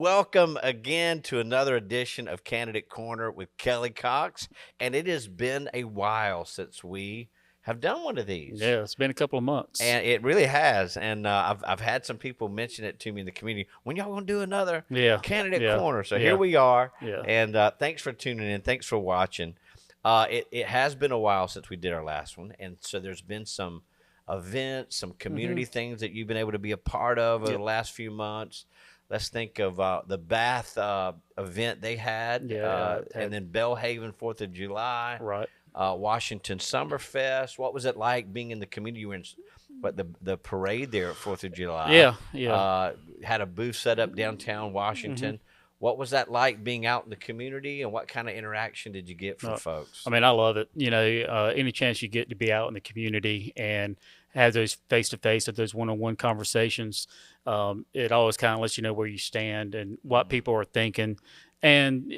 Welcome again to another edition of Candidate Corner with Kelly Cox. And it has been a while since we have done one of these. Yeah, it's been a couple of months. And it really has. And I've had some people mention it to me in the community. When y'all gonna do another Yeah, Candidate yeah, Corner? So here yeah, we are. yeah. And thanks for tuning in. Thanks for watching. It has been a while since we did our last one. And so there's been some events, some hmm community things that you've been able to be a part of over the Yep. last few months. Let's think of the Bath event they had, Yeah, and had then Bellhaven 4th of July, right. Washington Summerfest. What was it like being in the community? You were in what the parade there at 4th of July. Yeah, yeah. Had a booth set up downtown hmm Washington. What was that like being out in the community, and what kind of interaction did you get from Uh, I folks? mean, I love it. Any chance you get to be out in the community and have those face to face, of those one on one conversations, it always kind of lets you know where you stand and what Mhm. people are thinking. And,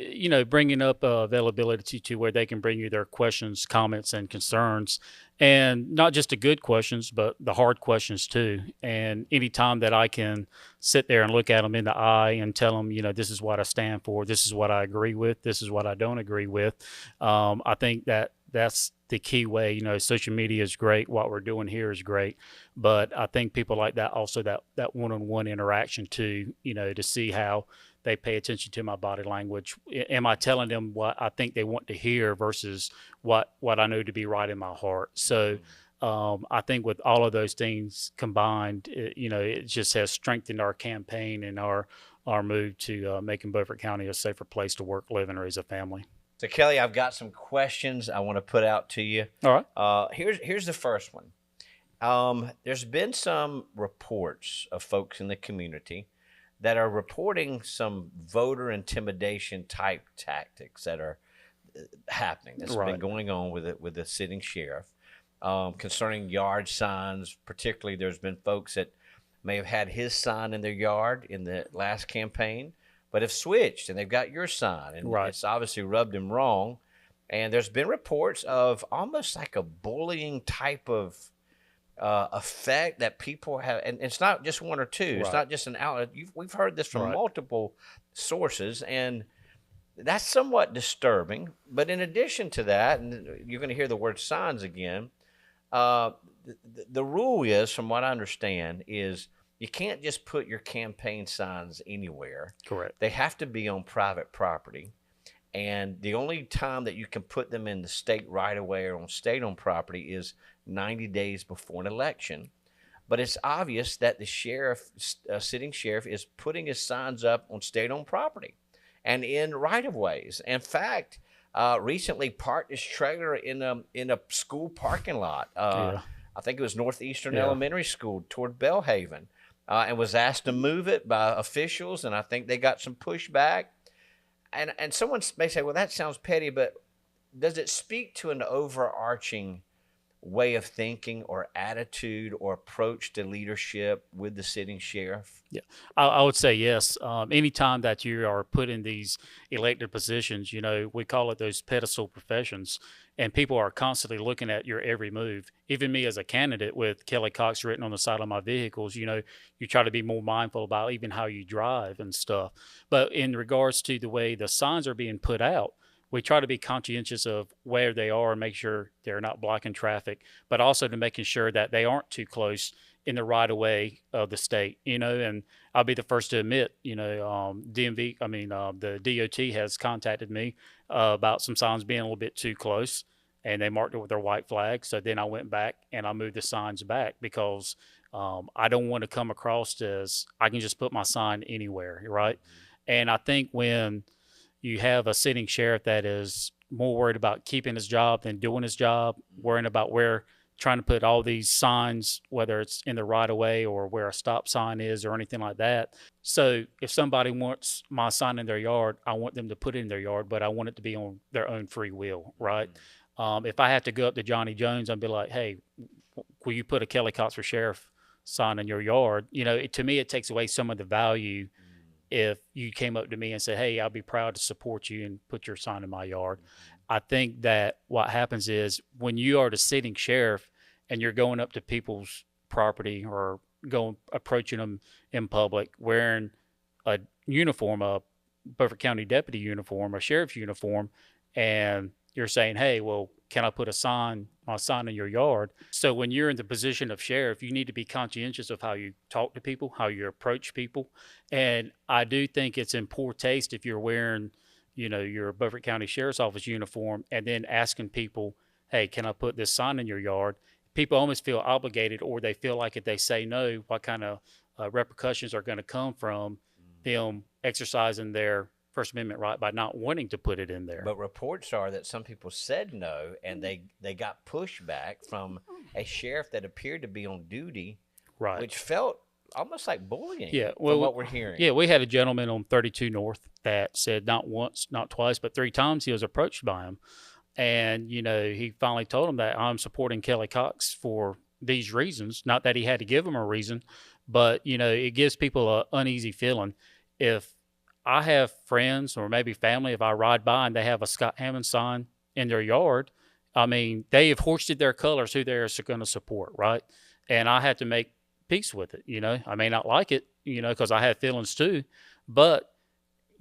bringing up availability to where they can bring you their questions, comments, and concerns. And not just the good questions, but the hard questions too. And anytime that I can sit there and look at them in the eye and tell them, this is what I stand for, this is what I agree with, this is what I don't agree with. I think that that's the key way. Social media is great. What we're doing here is great, but I think people like that also that one-on-one interaction too. To see how they pay attention to my body language. Am I telling them what I think they want to hear versus what I know to be right in my heart? So Mhm. I think with all of those things combined, it just has strengthened our campaign and our move to making Beaufort County a safer place to work, live, and raise a family. So Kelly, I've got some questions I want to put out to you. All right. Here's the first one. There's been some reports of folks in the community that are reporting some voter intimidation type tactics that are happening. That's been Right. going on with the sitting sheriff concerning yard signs. Particularly, there's been folks that may have had his sign in their yard in the last campaign, but have switched and they've got your sign, and Right. it's obviously rubbed him wrong. And there's been reports of almost like a bullying type of effect that people have, and it's not just one or two. It's Right. not just an outlet. We've heard this from Right. multiple sources, and that's somewhat disturbing. But in addition to that, and you're going to hear the word signs again, uh, the rule is, from what I understand, is you can't just put your campaign signs anywhere. Correct. They have to be on private property. And the only time that you can put them in the state right away or on state owned property is 90 days before an election. But it's obvious that the sitting sheriff, is putting his signs up on state owned property and in right of ways. In fact, recently parked his trailer in a school parking lot. Yeah. I think it was Northeastern Yeah. Elementary School toward Bellhaven, and was asked to move it by officials. And I think they got some pushback. And someone may say, well, that sounds petty, but does it speak to an overarching way of thinking or attitude or approach to leadership with the sitting sheriff? Yeah, I would say yes. Anytime that you are put in these elected positions, we call it those pedestal professions, and people are constantly looking at your every move. Even me as a candidate with Kelly Cox written on the side of my vehicles, you try to be more mindful about even how you drive and stuff. But in regards to the way the signs are being put out, we try to be conscientious of where they are and make sure they're not blocking traffic, but also to making sure that they aren't too close in the right of way of the state, and I'll be the first to admit, DMV, I mean, the DOT has contacted me about some signs being a little bit too close, and they marked it with their white flag. So then I went back and I moved the signs back because I don't want to come across as I can just put my sign anywhere, right? And I think when you have a sitting sheriff that is more worried about keeping his job than doing his job, worrying about where trying to put all these signs, whether it's in the right of way or where a stop sign is or anything like that. So if somebody wants my sign in their yard, I want them to put it in their yard, but I want it to be on their own free will, right? Mhm. If I have to go up to Johnny Jones and be like, hey, will you put a Kelly Cox for sheriff sign in your yard? To me, it takes away some of the value if you came up to me and said, hey, I'll be proud to support you and put your sign in my yard. I think that what happens is when you are the sitting sheriff and you're going up to people's property or going approaching them in public wearing a uniform, a Beaufort County deputy uniform, a sheriff's uniform, and you're saying, "Hey, well, can I put my sign in your yard?" So when you're in the position of sheriff, you need to be conscientious of how you talk to people, how you approach people, and I do think it's in poor taste if you're wearing, your Beaufort County Sheriff's Office uniform and then asking people, "Hey, can I put this sign in your yard?" People almost feel obligated, or they feel like if they say no, what kind of repercussions are going to come from them exercising their First Amendment right by not wanting to put it in there. But reports are that some people said no, and they got pushback from a sheriff that appeared to be on duty, Right. which felt almost like bullying. Yeah, well, from what we're hearing. Yeah, we had a gentleman on 32 North that said not once, not twice, but 3 times he was approached by him. And, he finally told him that I'm supporting Kelly Cox for these reasons. Not that he had to give him a reason, but, it gives people an uneasy feeling. If I have friends or maybe family, if I ride by and they have a Scott Hammond sign in their yard, I mean, they have hoisted their colors who they're going to support, right? And I have to make peace with it. I may not like it, because I have feelings too, but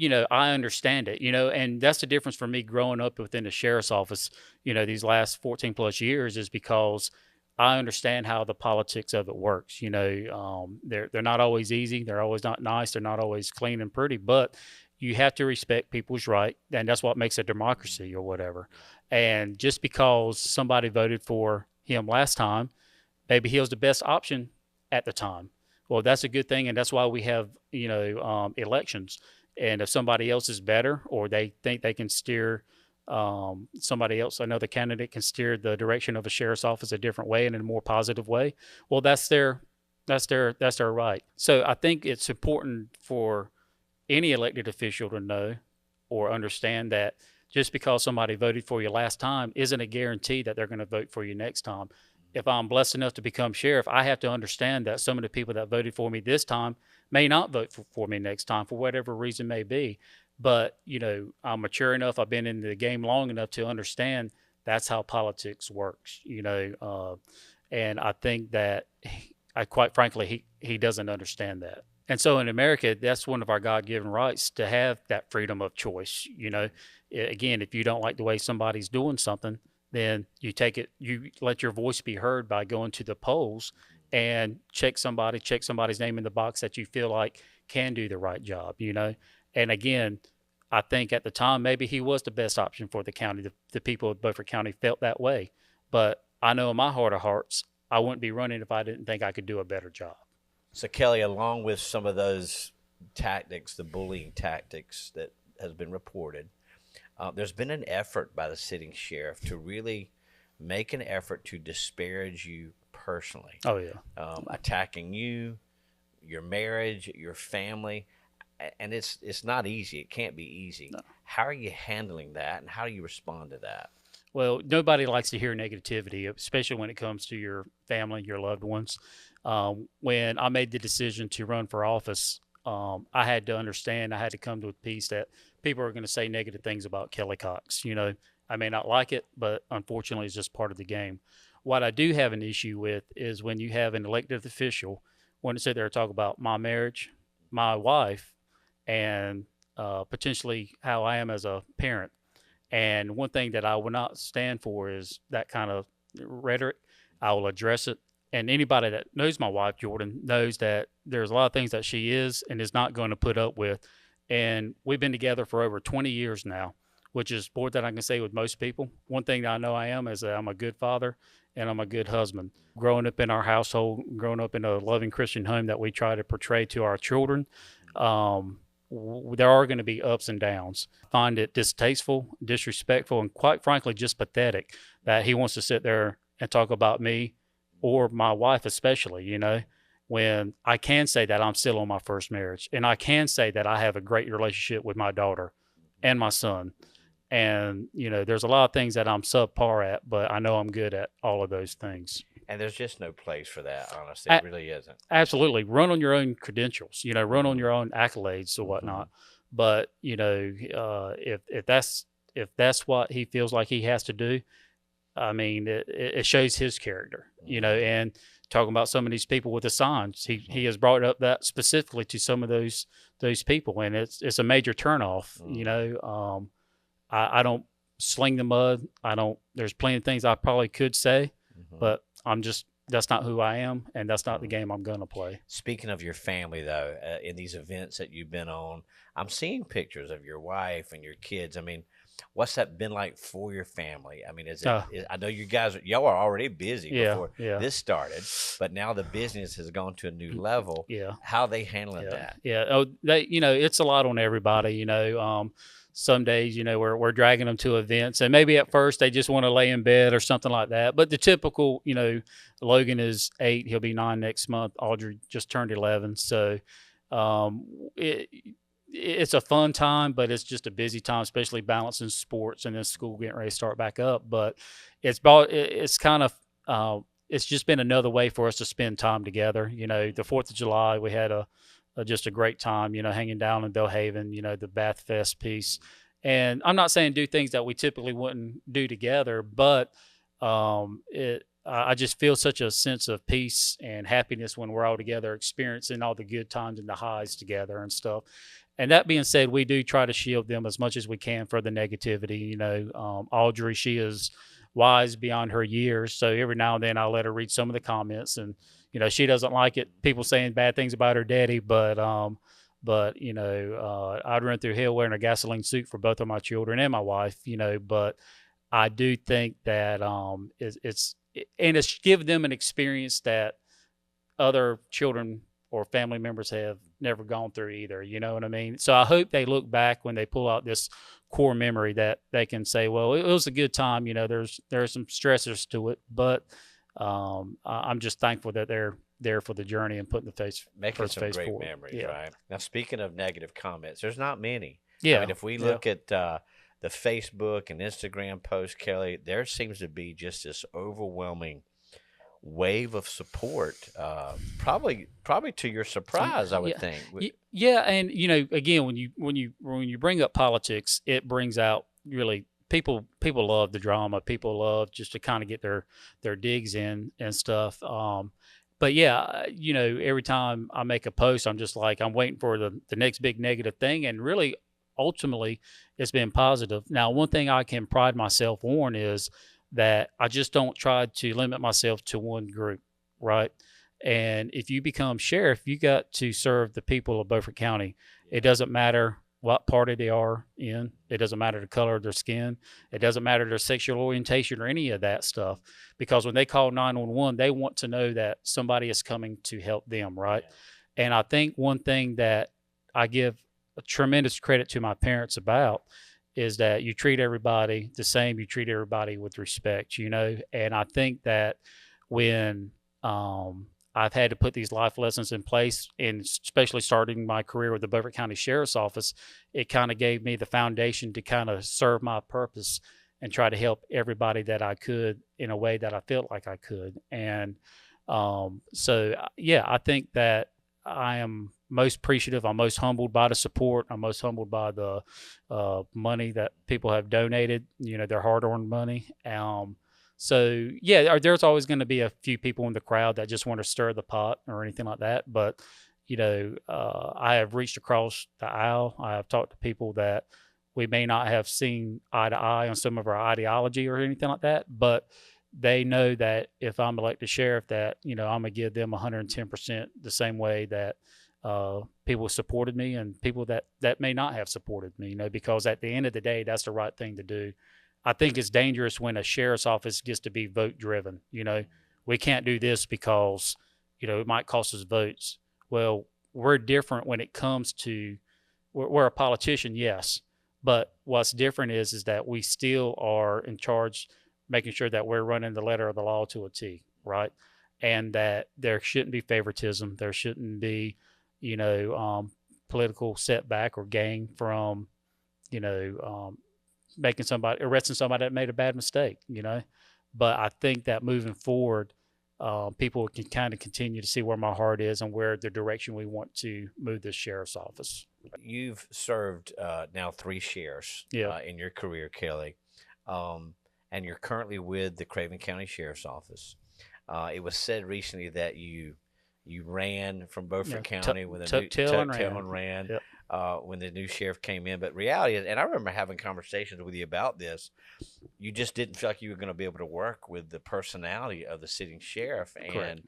I understand it, and that's the difference for me growing up within the sheriff's office, these last 14 plus years, is because I understand how the politics of it works. They're not always easy. They're always not nice. They're not always clean and pretty, but you have to respect people's right. And that's what makes a democracy or whatever. And just because somebody voted for him last time, maybe he was the best option at the time. Well, that's a good thing. And that's why we have, elections. And if somebody else is better, or they think they can steer somebody else, another candidate can steer the direction of a sheriff's office a different way and in a more positive way, well, that's their right. So I think it's important for any elected official to know or understand that just because somebody voted for you last time isn't a guarantee that they're going to vote for you next time. If I'm blessed enough to become sheriff, I have to understand that some of the people that voted for me this time may not vote for me next time for whatever reason may be. But, I'm mature enough. I've been in the game long enough to understand that's how politics works, and I think that quite frankly, he doesn't understand that. And so in America, that's one of our God-given rights, to have that freedom of choice. Again, if you don't like the way somebody's doing something, then you let your voice be heard by going to the polls and check somebody's name in the box that you feel like can do the right job, And again, I think at the time, maybe he was the best option for the county. The people of Beaufort County felt that way. But I know in my heart of hearts, I wouldn't be running if I didn't think I could do a better job. So, Kelly, along with some of those tactics, the bullying tactics that has been reported, there's been an effort by the sitting sheriff to really make an effort to disparage you personally. Oh, yeah. Attacking you, your marriage, your family. And it's not easy. It can't be easy. No. How are you handling that, and how do you respond to that? Well, nobody likes to hear negativity, especially when it comes to your family, your loved ones. When I made the decision to run for office, I had to understand, I had to come to a peace that people are going to say negative things about Kelly Cox. I may not like it, but unfortunately it's just part of the game. What I do have an issue with is when you have an elected official want to sit there and talk about my marriage, my wife, and potentially how I am as a parent. And one thing that I will not stand for is that kind of rhetoric. I will address it. And anybody that knows my wife, Jordan, knows that there's a lot of things that she is and is not going to put up with. And we've been together for over 20 years now, which is more than I can say with most people. One thing that I know I am is that I'm a good father and I'm a good husband. Growing up in our household, growing up in a loving Christian home that we try to portray to our children, there are going to be ups and downs. I find it distasteful, disrespectful, and quite frankly, just pathetic that he wants to sit there and talk about me or my wife especially, when I can say that I'm still on my first marriage. And I can say that I have a great relationship with my daughter and my son. And, there's a lot of things that I'm subpar at, but I know I'm good at all of those things. And there's just no place for that, honestly. It really isn't. Absolutely. Run on your own credentials, run on your own accolades or whatnot. Mm-hmm. But, if that's what he feels like he has to do, I mean, it shows his character, and talking about some of these people with the signs. He has brought up that specifically to some of those people, and it's a major turnoff. I don't sling the mud. I don't. There's plenty of things I probably could say, but I'm just that's not who I am, and that's not the game I'm gonna play. Speaking of your family, though, in these events that you've been on, I'm seeing pictures of your wife and your kids. I mean, what's that been like for your family? I mean, I know y'all are already busy Yeah, before yeah, this started, but now the business has gone to a new level. yeah, How are they handling yeah, that? yeah. Oh, it's a lot on everybody. Some days, we're dragging them to events, and maybe at first they just want to lay in bed or something like that. But the typical, Logan is 8; he'll be 9 next month. Audrey just turned 11, so um, it, it's a fun time, but it's just a busy time, especially balancing sports and then school getting ready to start back up. But it's kind of it's just been another way for us to spend time together. The 4th of July, we had just a great time, hanging down in Belhaven, the Bath Fest piece. And I'm not saying do things that we typically wouldn't do together, but I just feel such a sense of peace and happiness when we're all together, experiencing all the good times and the highs together and stuff. And that being said, we do try to shield them as much as we can for the negativity. Audrey, she is wise beyond her years, so every now and then I let her read some of the comments, and she doesn't like it, people saying bad things about her daddy, but I'd run through hell wearing a gasoline suit for both of my children and my wife. But I do think that it's give them an experience that other children or family members have never gone through either. You know what I mean? So I hope they look back when they pull out this core memory that they can say, well, it was a good time. There's some stressors to it, but I'm just thankful that they're there for the journey and putting the Making first some face great forward. memories, Yeah. right? Now, speaking of negative comments, there's not many. I Yeah. mean, if we Yeah. look at the Facebook and Instagram posts, Kelly, there seems to be just this overwhelming wave of support. Probably to your surprise, I would Yeah. think. Yeah. And again, when you bring up politics, it brings out really people love the drama. People love just to kind of get their digs in and stuff. But yeah, every time I make a post, I'm just like, I'm waiting for the next big negative thing. And really, ultimately, it's been positive. Now, one thing I can pride myself on is that I just don't try to limit myself to one group, right? And if you become sheriff, you got to serve the people of Beaufort County. It doesn't matter what party they are in. It doesn't matter the color of their skin. It doesn't matter their sexual orientation or any of that stuff. Because when they call 911, they want to know that somebody is coming to help them, right? And I think one thing that I give a tremendous credit to my parents about is that you treat everybody the same. You treat everybody with respect, And I think that when I've had to put these life lessons in place, and especially starting my career with the Beaufort County Sheriff's Office, it kind of gave me the foundation to kind of serve my purpose and try to help everybody that I could in a way that I felt like I could. And yeah, I think that I am most appreciative. I'm most humbled by the support. I'm most humbled by the money that people have donated, their hard-earned money. So yeah, there's always going to be a few people in the crowd that just want to stir the pot or anything like that. But I have reached across the aisle. I have talked to people that we may not have seen eye to eye on some of our ideology or anything like that, but they know that if I'm elected sheriff, that I'm gonna give them 110% the same way that people supported me and people that may not have supported me. Because at the end of the day, that's the right thing to do. I think it's dangerous when a sheriff's office gets to be vote driven. We can't do this because it might cost us votes. Well, we're different when it comes to we're a politician, yes, but what's different is that we still are in charge, making sure that we're running the letter of the law to a T, right? And that there shouldn't be favoritism. There shouldn't be, political setback or gain from, arresting somebody that made a bad mistake, But I think that moving forward, people can kind of continue to see where my heart is and where the direction we want to move this sheriff's office. You've served now 3 sheriffs in your career, Kelly, and you're currently with the Craven County Sheriff's Office. It was said recently that you ran from Beaufort Yeah, County with a new tuck tail tuck and tail ran. and ran Yep. when the new sheriff came in. But reality is, and I remember having conversations with you about this, you just didn't feel like you were going to be able to work with the personality of the sitting sheriff, Correct. and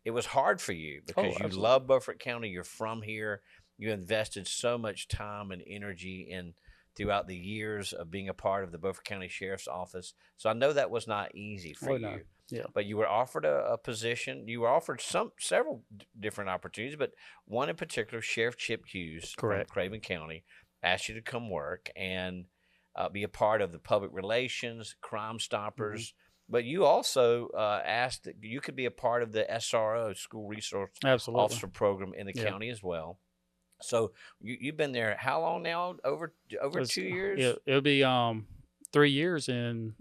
it was hard for you Oh, because you absolutely. love Beaufort County. You're from here. You invested so much time and energy in throughout the years of being a part of the Beaufort County Sheriff's Office. So I know that was not easy for Oh no. you. Yeah. But you were offered a position. You were offered several different opportunities, but one in particular, Sheriff Chip Hughes from Correct. Craven County asked you to come work and be a part of the public relations, Crime Hmm. Stoppers. But you also asked that you could be a part of the SRO, School Resource Absolutely. Officer Program in the Yeah. county as well. So you've been there how long now? Over It's, 2 years? it'll be 3 years in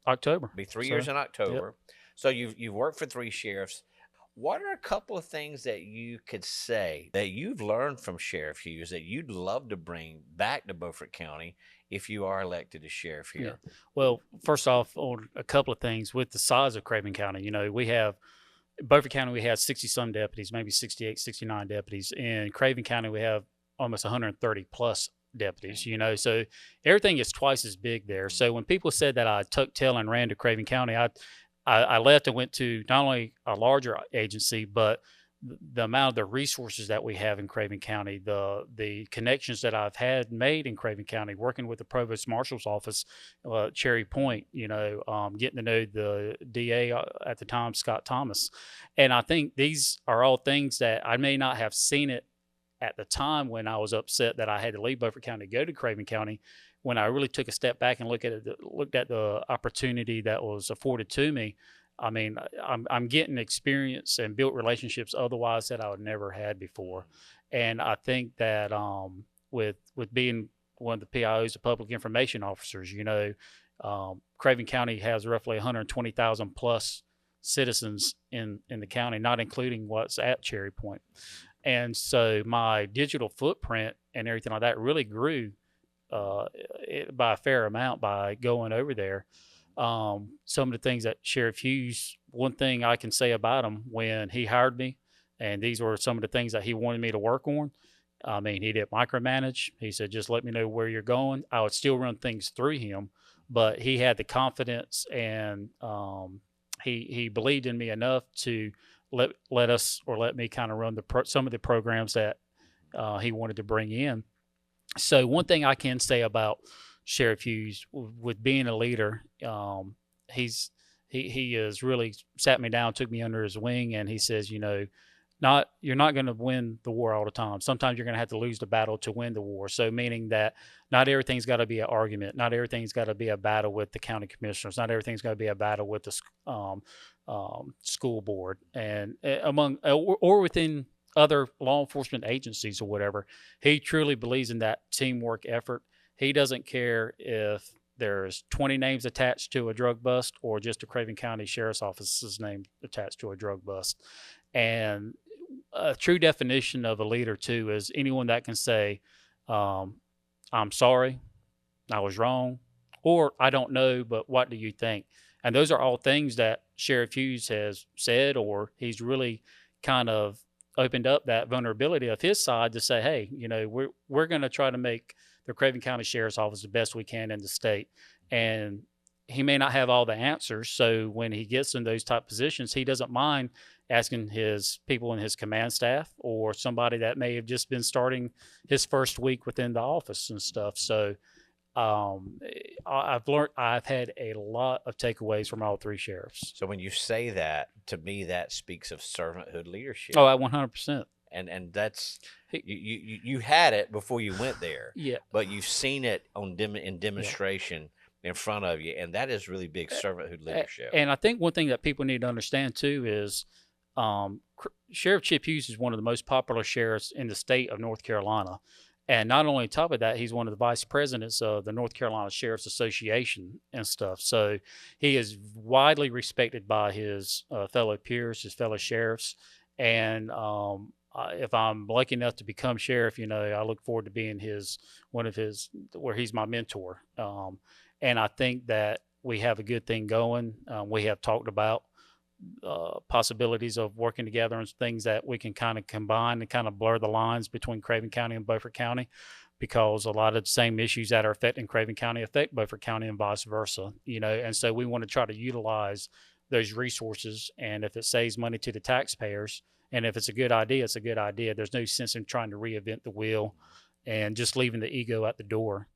October. Be 3 years So, in yep. October. So you've worked for three sheriffs. What are a couple of things that you could say that you've learned from Sheriff Hughes that you'd love to bring back to Beaufort County if you are elected as sheriff Yeah. here? Well, first off, on a couple of things with the size of Craven County, we have Beaufort County, we have 60 some deputies, maybe 68, 69 deputies. In Craven County, we have almost 130 plus deputies, so everything is twice as big there. Mhm. So when people said that I tucked tail and ran to Craven County, I left and went to not only a larger agency, but the amount of the resources that we have in Craven County, the connections that I've had made in Craven County, working with the provost marshal's office, Cherry Point, getting to know the DA at the time, Scott Thomas, and I think these are all things that I may not have seen it at the time when I was upset that I had to leave Beaufort County to go to Craven County. When I really took a step back and looked at the opportunity that was afforded to me, I mean, I'm getting experience and built relationships otherwise that I would never had before, and I think that with being one of the PIOs, the public information officers, Craven County has roughly 120,000 plus citizens in the county, not including what's at Cherry Point. And so my digital footprint and everything like that really grew uh, by a fair amount by going over there. Some of the things that Sheriff Hughes, one thing I can say about him when he hired me, and these were some of the things that he wanted me to work on. I mean, he didn't micromanage. He said, just let me know where you're going. I would still run things through him, but he had the confidence and he believed in me enough to let me kind of run some of the programs that he wanted to bring in. So one thing I can say about Sheriff Hughes with being a leader, he's he has really sat me down, took me under his wing, and he says, not you're not going to win the war all the time. Sometimes you're going to have to lose the battle to win the war. So meaning that not everything's got to be an argument. Not everything's got to be a battle with the county commissioners. Not everything's got to be a battle with the school board and among or within other law enforcement agencies or whatever. He truly believes in that teamwork effort. He doesn't care if there's 20 names attached to a drug bust or just a Craven County Sheriff's Office's name attached to a drug bust. And a true definition of a leader, too, is anyone that can say, um, I'm sorry, I was wrong, or I don't know, but what do you think? And those are all things that Sheriff Hughes has said, or he's really kind of opened up that vulnerability of his side to say, hey, we're going to try to make the Craven County Sheriff's Office the best we can in the state. And he may not have all the answers. So when he gets in those type positions, he doesn't mind asking his people in his command staff or somebody that may have just been starting his first week within the office and stuff. So I've had a lot of takeaways from all three sheriffs. So when you say that, to me, that speaks of servanthood leadership. Oh, at 100%. And that's you had it before you went there, Yeah. but you've seen it in demonstration in front of you, and that is really big servanthood leadership. And I think one thing that people need to understand too is Sheriff Chip Hughes is one of the most popular sheriffs in the state of North Carolina. And not only on top of that, he's one of the vice presidents of the North Carolina Sheriff's Association and stuff. So he is widely respected by his fellow peers, his fellow sheriffs. And if I'm lucky enough to become sheriff, I look forward to being where he's my mentor. And I think that we have a good thing going. We have talked about possibilities of working together and things that we can kind of combine and kind of blur the lines between Craven County and Beaufort County, because a lot of the same issues that are affecting Craven County affect Beaufort County and vice versa, and so we want to try to utilize those resources. And if it saves money to the taxpayers, and if it's a good idea, it's a good idea. There's no sense in trying to reinvent the wheel and just leaving the ego at the door.